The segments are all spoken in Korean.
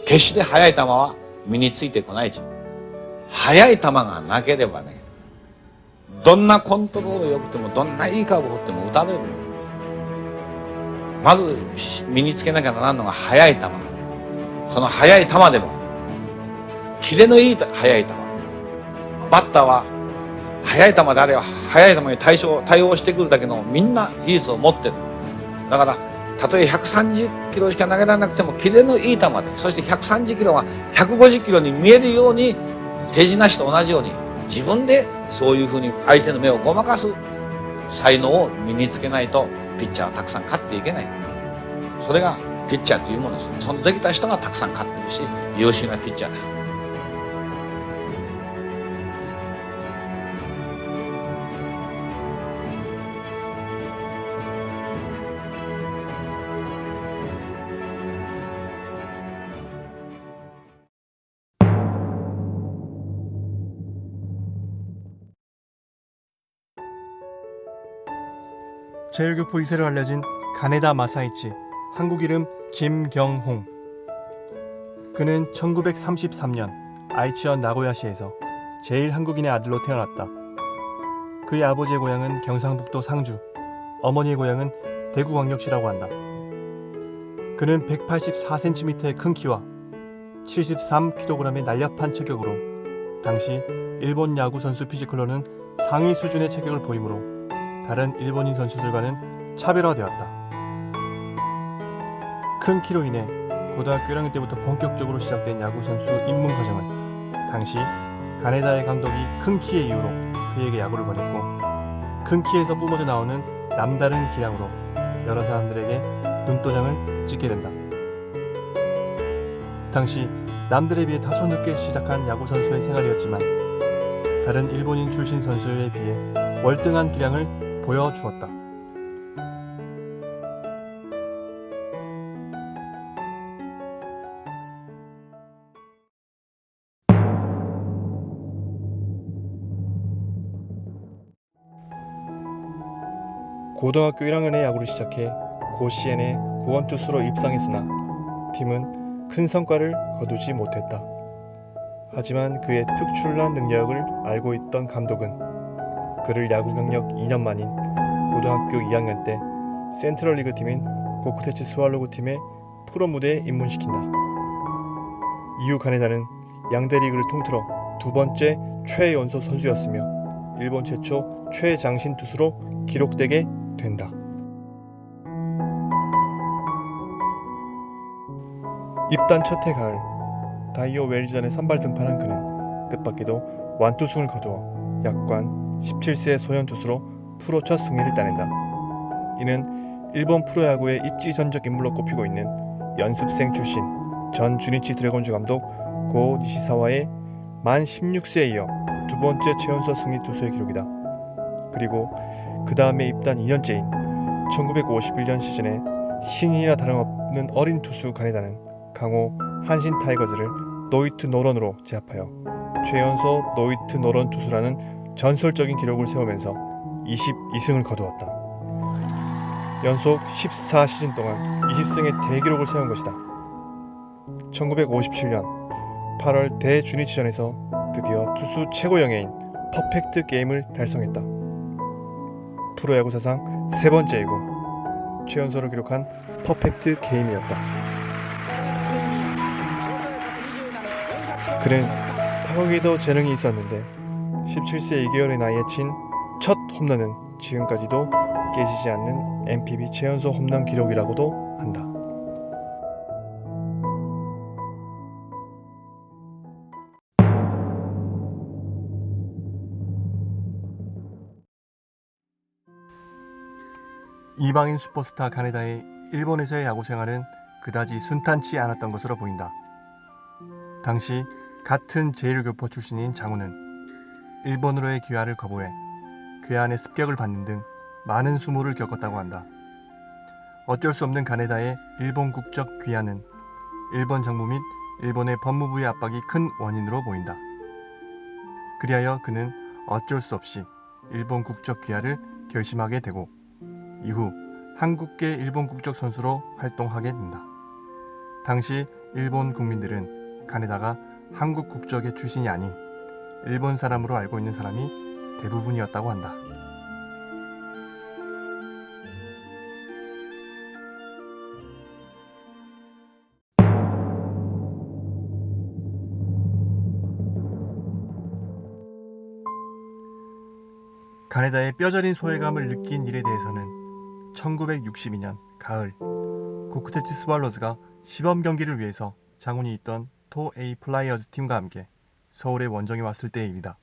決して速い球は身についてこないし、速い球がなければね、どんなコントロール良くても、どんないいカーブを打っても打たれる。まず身につけなきゃならんのが速い球。その速い球でも、キレのいい速い球。バッターは速い球であれば速い球に対応してくるだけのみんな技術を持ってる。だからたとえ130キロしか投げられなくてもキレのいい球で、そして130キロが150キロに見えるように、手品師と同じように自分でそういうふうに相手の目をごまかす才能を身につけないとピッチャーはたくさん勝っていけない。それがピッチャーというものです。そのできた人がたくさん勝ってるし、優秀なピッチャーだ。제일교포 2세로 알려진 가네다 마사이치, 한국 이름 김경홍. 그는 1933년 아이치현 나고야시에서 제일 한국인의 아들로 태어났다. 그의 아버지의 고향은 경상북도 상주, 어머니의 고향은 대구광역시라고 한다. 그는 184cm의 큰 키와 73kg의 날렵한 체격으로 당시 일본 야구 선수 피지컬로는 상위 수준의 체격을 보이므로 다른 일본인 선수들과는 차별화되었다. 큰 키로 인해 고등학교 1학년 때부터 본격적으로 시작된 야구 선수 입문 과정은 당시 가네다의 감독이 큰 키의 이유로 그에게 야구를 권했고, 큰 키에서 뿜어져 나오는 남다른 기량으로 여러 사람들에게 눈도장을 찍게 된다. 당시 남들에 비해 다소 늦게 시작한 야구 선수의 생활이었지만 다른 일본인 출신 선수에 비해 월등한 기량을 보여주었다. 고등학교 1학년에 야구를 시작해 고시엔에 구원투수로 입상했으나 팀은 큰 성과를 거두지 못했다. 하지만 그의 특출난 능력을 알고 있던 감독은 그를 야구 경력 2년 만인 고등학교 2학년 때 센트럴리그 팀인 고쿠테치 스왈로그 팀의 프로 무대에 입문시킨다. 이후 가네다는 양대 리그를 통틀어 두 번째 최연소 선수였으며 일본 최초 최장신 투수로 기록되게 된다. 입단 첫 해 가을, 다이오 웰리전에 선발 등판한 그는 뜻밖에도 완투승을 거두어 약관 17세 소년 투수로 프로 첫 승리를 따낸다. 이는 일본 프로야구의 입지 전적 인물로 꼽히고 있는 연습생 출신 전 주니치 드래곤즈 감독 고 니시사와의 만 16세에 이어 두 번째 최연소 승리 투수의 기록이다. 그리고 그 다음에 입단 2년째인 1951년 시즌에 신인이나 다름없는 어린 투수 가네다는 강호 한신 타이거즈를 노히트 노런으로 제압하여 최연소 노히트 노런 투수라는 전설적인 기록을 세우면서 22승을 거두었다. 연속 14시즌 동안 20승의 대기록을 세운 것이다. 1957년 8월 대주니치전에서 드디어 투수 최고 영예인 퍼펙트 게임을 달성했다. 프로야구 사상 세 번째이고 최연소를 기록한 퍼펙트 게임이었다. 그는 타격에도 재능이 있었는데 17세 2개월의 나이에 친 첫 홈런은 지금까지도 깨지지 않는 NPB 최연소 홈런 기록이라고도 한다. 이방인 슈퍼스타 가네다의 일본에서의 야구 생활은 그다지 순탄치 않았던 것으로 보인다. 당시 같은 제일교포 출신인 장훈은 일본으로의 귀화를 거부해 괴한의 습격을 받는 등 많은 수모를 겪었다고 한다. 어쩔 수 없는 가네다의 일본 국적 귀화는 일본 정부 및 일본의 법무부의 압박이 큰 원인으로 보인다. 그리하여 그는 어쩔 수 없이 일본 국적 귀화를 결심하게 되고 이후 한국계 일본 국적 선수로 활동하게 된다. 당시 일본 국민들은 가네다가 한국 국적의 출신이 아닌 일본 사람으로 알고 있는 사람이 대부분이었다고 한다. 가네다의 뼈저린 소외감을 느낀 일에 대해서는 1962년 가을 고쿠테치 스왈로즈가 시범 경기를 위해서 장훈이 있던 토에이 플라이어즈 팀과 함께 서울의 원정에 왔을 때의 일이다.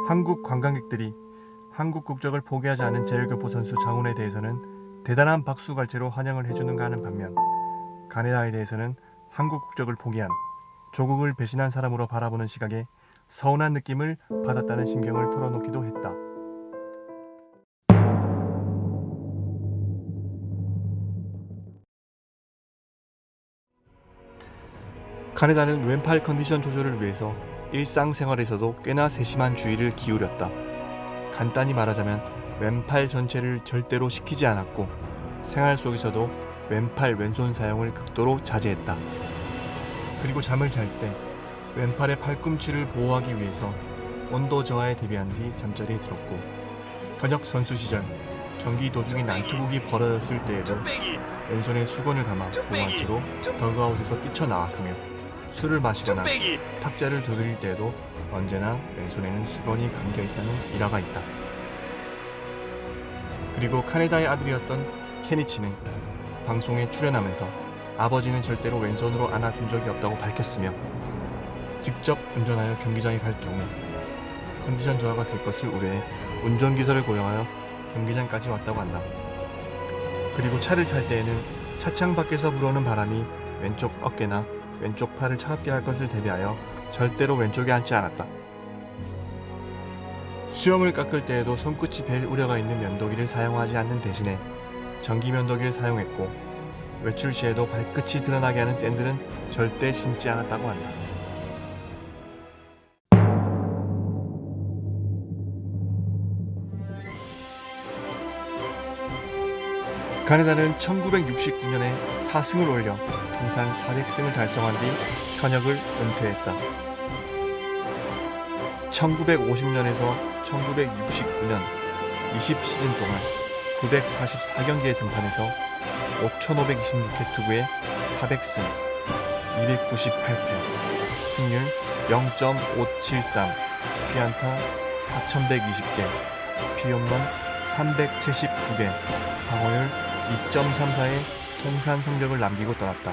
한국 관광객들이 한국 국적을 포기하지 않은 제일교포 선수 장훈에 대해서는 대단한 박수갈채로 환영을 해주는가 하는 반면 가네다에 대해서는 한국 국적을 포기한 조국을 배신한 사람으로 바라보는 시각에 서운한 느낌을 받았다는 심경을 털어놓기도 했다. 가네다는 왼팔 컨디션 조절을 위해서 일상생활에서도 꽤나 세심한 주의를 기울였다. 간단히 말하자면 왼팔 전체를 절대로 시키지 않았고 생활 속에서도 왼팔 왼손 사용을 극도로 자제했다. 그리고 잠을 잘 때 왼팔의 팔꿈치를 보호하기 위해서 온도 저하에 대비한 뒤 잠자리에 들었고 현역 선수 시절 경기 도중에 난투극이 벌어졌을 때에도 왼손에 수건을 감아 보호한 채로 더그아웃에서 뛰쳐나왔으며 술을 마시거나 탁자를 두드릴 때에도 언제나 왼손에는 수건이 감겨있다는 일화가 있다. 그리고 카네다의 아들이었던 케니치는 방송에 출연하면서 아버지는 절대로 왼손으로 안아준 적이 없다고 밝혔으며 직접 운전하여 경기장에 갈 경우 컨디션 저하가 될 것을 우려해 운전기사를 고용하여 경기장까지 왔다고 한다. 그리고 차를 탈 때에는 차창 밖에서 불어오는 바람이 왼쪽 어깨나 왼쪽 팔을 차갑게 할 것을 대비하여 절대로 왼쪽에 앉지 않았다. 수염을 깎을 때에도 손끝이 벨 우려가 있는 면도기를 사용하지 않는 대신에 전기 면도기를 사용했고 외출 시에도 발끝이 드러나게 하는 샌들은 절대 신지 않았다고 한다. 가네다는 1969년에 4승을 올려 통산 400승을 달성한 뒤 현역을 은퇴했다. 1950년에서 1969년 20시즌 동안 944경기에 등판해서 5,526회 투구에 400승, 298패, 승률 0.573, 피안타 4,120개, 피홈런 379개, 방어율 2.34의 통산 성적을 남기고 떠났다.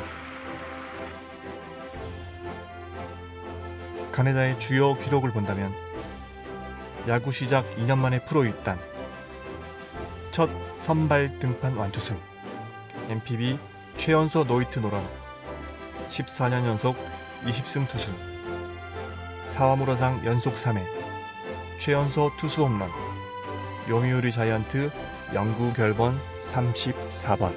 가네다의 주요 기록을 본다면 야구 시작 2년 만에 프로 입단, 첫 선발 등판 완투승, NPB 최연소 노히트 노런, 14년 연속 20승 투수, 사와무라상 연속 3회, 최연소 투수 홈런, 요미우리 자이언트 영구 결번 34번.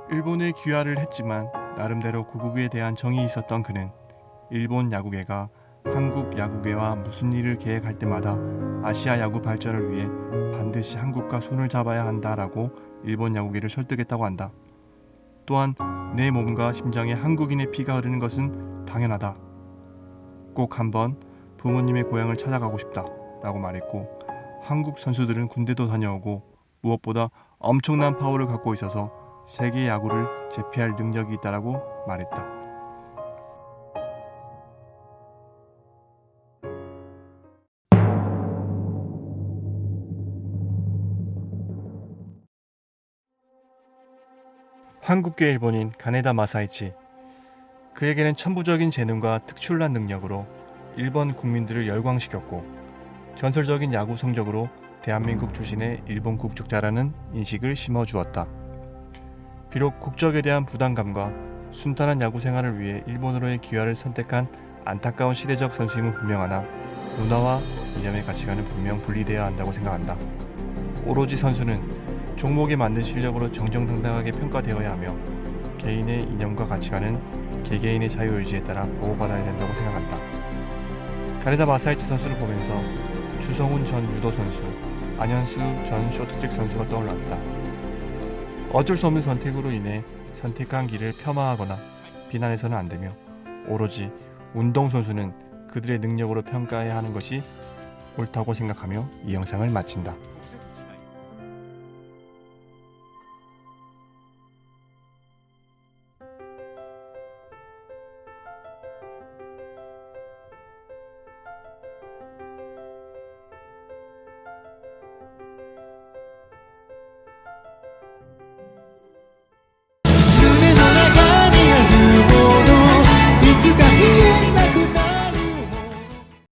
일본에 귀화를 했지만 나름대로 고국에 대한 정이 있었던 그는 일본 야구계가 한국 야구계와 무슨 일을 계획할 때마다 아시아 야구 발전을 위해 반드시 한국과 손을 잡아야 한다라고 일본 야구계를 설득했다고 한다. 또한 내 몸과 심장에 한국인의 피가 흐르는 것은 당연하다. 꼭 한번 부모님의 고향을 찾아가고 싶다 라고 말했고, 한국 선수들은 군대도 다녀오고 무엇보다 엄청난 파워를 갖고 있어서 세계 야구를 제패할 능력이 있다라고 말했다. 한국계 일본인 가네다 마사이치. 그에게는 천부적인 재능과 특출난 능력으로 일본 국민들을 열광시켰고 전설적인 야구 성적으로 대한민국 출신의 일본 국적자라는 인식을 심어주었다. 비록 국적에 대한 부담감과 순탄한 야구 생활을 위해 일본으로의 귀화를 선택한 안타까운 시대적 선수임은 분명하나 문화와 이념의 가치관은 분명 분리되어야 한다고 생각한다. 오로지 선수는 종목에 맞는 실력으로 정정당당하게 평가되어야 하며 개인의 이념과 가치관은 개개인의 자유의지에 따라 보호받아야 된다고 생각한다. 가레다 마사이치 선수를 보면서 추성훈 전 유도 선수, 안현수 전 쇼트트랙 선수가 떠올랐다. 어쩔 수 없는 선택으로 인해 선택한 길을 폄하하거나 비난해서는 안 되며 오로지 운동선수는 그들의 능력으로 평가해야 하는 것이 옳다고 생각하며 이 영상을 마친다.